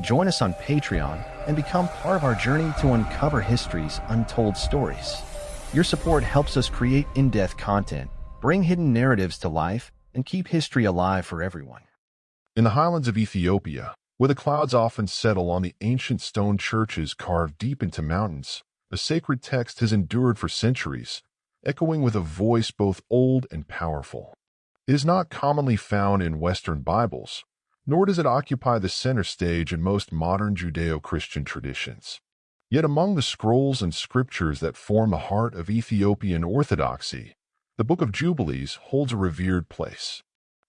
Join us on Patreon and become part of our journey to uncover history's untold stories. Your support helps us create in-depth content, bring hidden narratives to life, and keep history alive for everyone. In the highlands of Ethiopia, where the clouds often settle on the ancient stone churches carved deep into mountains, a sacred text has endured for centuries, echoing with a voice both old and powerful. It is not commonly found in Western Bibles, nor does it occupy the center stage in most modern Judeo-Christian traditions. Yet among the scrolls and scriptures that form the heart of Ethiopian Orthodoxy, the Book of Jubilees holds a revered place.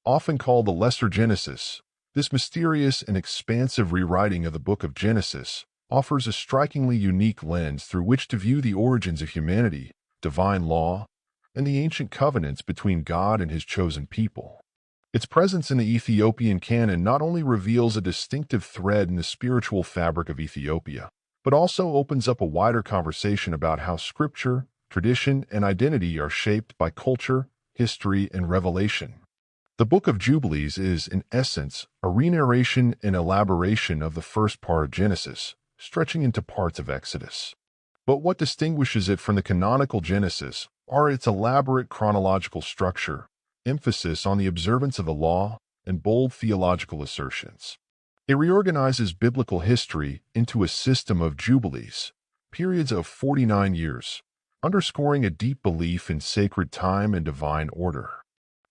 Often called the Lesser Genesis, this mysterious and expansive rewriting of the Book of Genesis offers a strikingly unique lens through which to view the origins of humanity, divine law, and the ancient covenants between God and His chosen people. Its presence in the Ethiopian canon not only reveals a distinctive thread in the spiritual fabric of Ethiopia, but also opens up a wider conversation about how scripture, tradition, and identity are shaped by culture, history, and revelation. The Book of Jubilees is, in essence, a re-narration and elaboration of the first part of Genesis, stretching into parts of Exodus. But what distinguishes it from the canonical Genesis are its elaborate chronological structure, emphasis on the observance of the law, and bold theological assertions. It reorganizes biblical history into a system of jubilees, periods of 49 years, underscoring a deep belief in sacred time and divine order.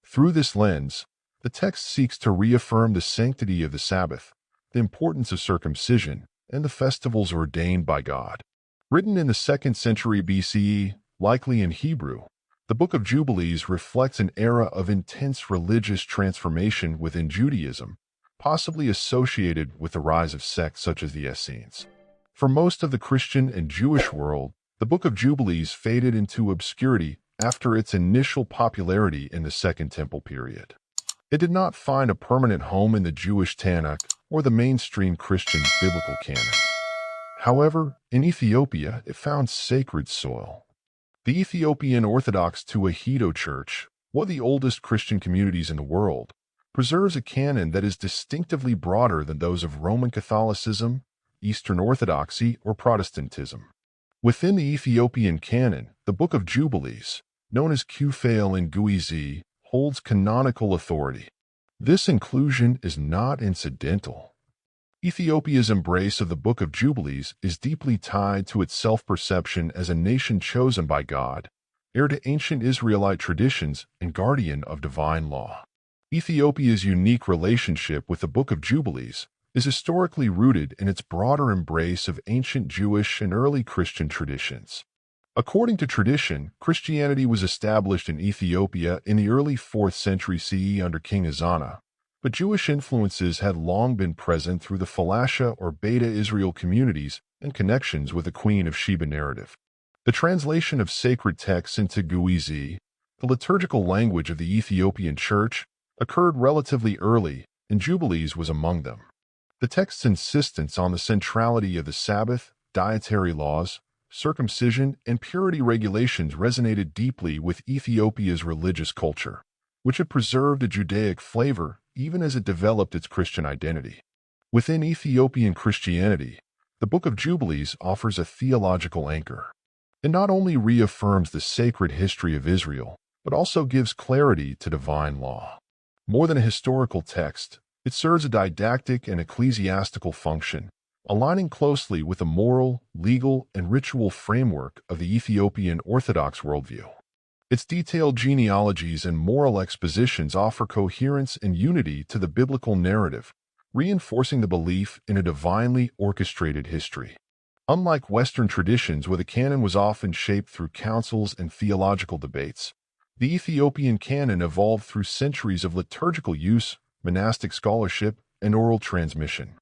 Through this lens, the text seeks to reaffirm the sanctity of the Sabbath, the importance of circumcision, and the festivals ordained by God. Written in the 2nd century BCE, likely in Hebrew, the Book of Jubilees reflects an era of intense religious transformation within Judaism, possibly associated with the rise of sects such as the Essenes. For most of the Christian and Jewish world, the Book of Jubilees faded into obscurity after its initial popularity in the Second Temple period. It did not find a permanent home in the Jewish Tanakh or the mainstream Christian biblical canon. However, in Ethiopia, it found sacred soil. The Ethiopian Orthodox Tewahedo Church, one of the oldest Christian communities in the world, preserves a canon that is distinctively broader than those of Roman Catholicism, Eastern Orthodoxy, or Protestantism. Within the Ethiopian canon, the Book of Jubilees, known as Kufale in Guizi, holds canonical authority. This inclusion is not incidental. Ethiopia's embrace of the Book of Jubilees is deeply tied to its self-perception as a nation chosen by God, heir to ancient Israelite traditions and guardian of divine law. Ethiopia's unique relationship with the Book of Jubilees is historically rooted in its broader embrace of ancient Jewish and early Christian traditions. According to tradition, Christianity was established in Ethiopia in the early 4th century CE under King Ezana, but Jewish influences had long been present through the Falasha or Beta Israel communities and connections with the Queen of Sheba narrative. The translation of sacred texts into Guizi, the liturgical language of the Ethiopian Church, occurred relatively early, and Jubilees was among them. The text's insistence on the centrality of the Sabbath, dietary laws, circumcision, and purity regulations resonated deeply with Ethiopia's religious culture, which had preserved a Judaic flavor even as it developed its Christian identity. Within Ethiopian Christianity, the Book of Jubilees offers a theological anchor. It not only reaffirms the sacred history of Israel, but also gives clarity to divine law. More than a historical text, it serves a didactic and ecclesiastical function, aligning closely with the moral, legal, and ritual framework of the Ethiopian Orthodox worldview. Its detailed genealogies and moral expositions offer coherence and unity to the biblical narrative, reinforcing the belief in a divinely orchestrated history. Unlike Western traditions where the canon was often shaped through councils and theological debates, the Ethiopian canon evolved through centuries of liturgical use, monastic scholarship, and oral transmission.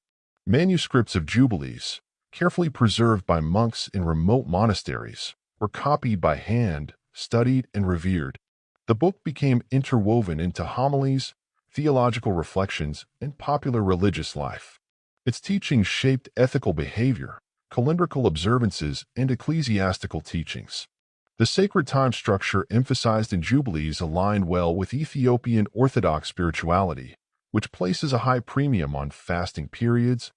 Manuscripts of Jubilees, carefully preserved by monks in remote monasteries, were copied by hand, studied, and revered. The book became interwoven into homilies, theological reflections, and popular religious life. Its teachings shaped ethical behavior, calendrical observances, and ecclesiastical teachings. The sacred time structure emphasized in Jubilees aligned well with Ethiopian Orthodox spirituality, which places a high premium on fasting periods,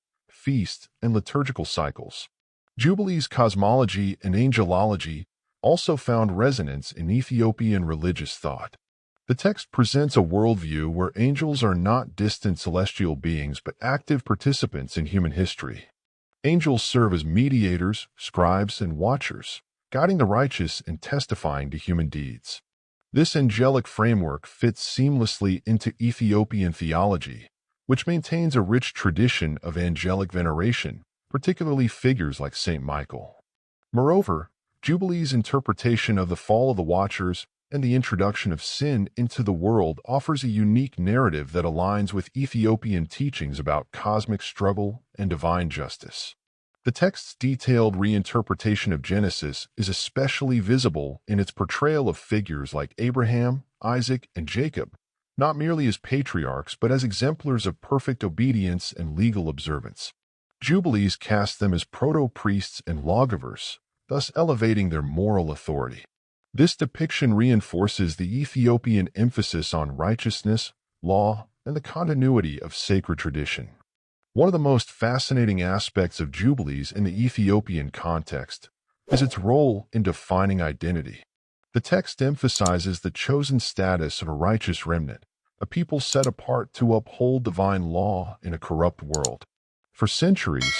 feasts and liturgical cycles. Jubilees cosmology and angelology also found resonance in Ethiopian religious thought. The text presents a worldview where angels are not distant celestial beings but active participants in human history. Angels serve as mediators, scribes, and watchers, guiding the righteous and testifying to human deeds. This angelic framework fits seamlessly into Ethiopian theology, which maintains a rich tradition of angelic veneration, particularly figures like Saint Michael. Moreover, Jubilee's interpretation of the fall of the Watchers and the introduction of sin into the world offers a unique narrative that aligns with Ethiopian teachings about cosmic struggle and divine justice. The text's detailed reinterpretation of Genesis is especially visible in its portrayal of figures like Abraham, Isaac, and Jacob, not merely as patriarchs but as exemplars of perfect obedience and legal observance. Jubilees cast them as proto-priests and lawgivers, thus elevating their moral authority. This depiction reinforces the Ethiopian emphasis on righteousness, law, and the continuity of sacred tradition. One of the most fascinating aspects of Jubilees in the Ethiopian context is its role in defining identity. The text emphasizes the chosen status of a righteous remnant, a people set apart to uphold divine law in a corrupt world. For centuries,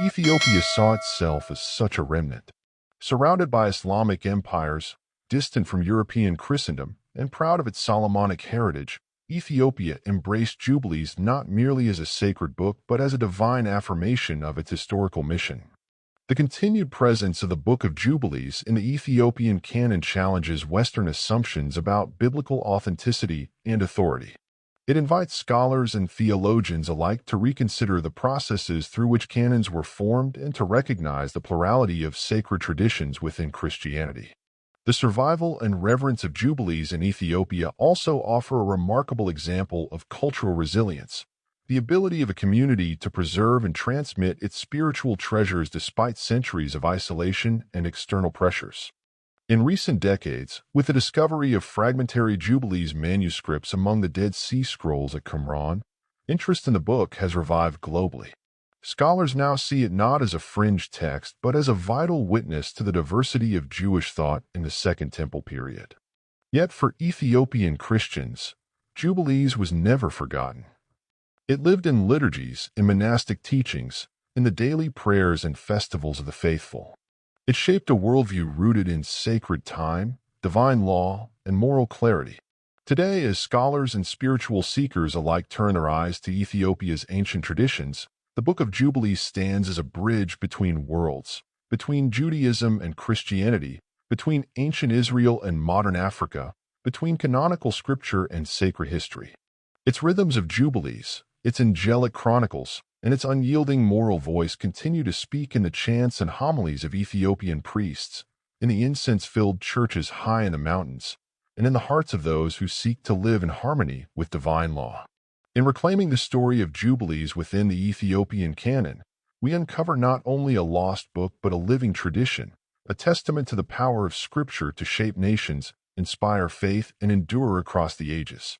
Ethiopia saw itself as such a remnant. Surrounded by Islamic empires, distant from European Christendom, and proud of its Solomonic heritage, Ethiopia embraced Jubilees not merely as a sacred book but as a divine affirmation of its historical mission. The continued presence of the Book of Jubilees in the Ethiopian canon challenges Western assumptions about biblical authenticity and authority. It invites scholars and theologians alike to reconsider the processes through which canons were formed and to recognize the plurality of sacred traditions within Christianity. The survival and reverence of Jubilees in Ethiopia also offer a remarkable example of cultural resilience, the ability of a community to preserve and transmit its spiritual treasures despite centuries of isolation and external pressures. In recent decades, with the discovery of fragmentary Jubilees manuscripts among the Dead Sea Scrolls at Qumran, interest in the book has revived globally. Scholars now see it not as a fringe text but as a vital witness to the diversity of Jewish thought in the Second Temple period. Yet for Ethiopian Christians, Jubilees was never forgotten. It lived in liturgies, in monastic teachings, in the daily prayers and festivals of the faithful. It shaped a worldview rooted in sacred time, divine law, and moral clarity. Today, as scholars and spiritual seekers alike turn their eyes to Ethiopia's ancient traditions, the Book of Jubilees stands as a bridge between worlds, between Judaism and Christianity, between ancient Israel and modern Africa, between canonical scripture and sacred history. Its rhythms of Jubilees, its angelic chronicles, and its unyielding moral voice continue to speak in the chants and homilies of Ethiopian priests, in the incense-filled churches high in the mountains, and in the hearts of those who seek to live in harmony with divine law. In reclaiming the story of Jubilees within the Ethiopian canon, we uncover not only a lost book but a living tradition, a testament to the power of Scripture to shape nations, inspire faith, and endure across the ages.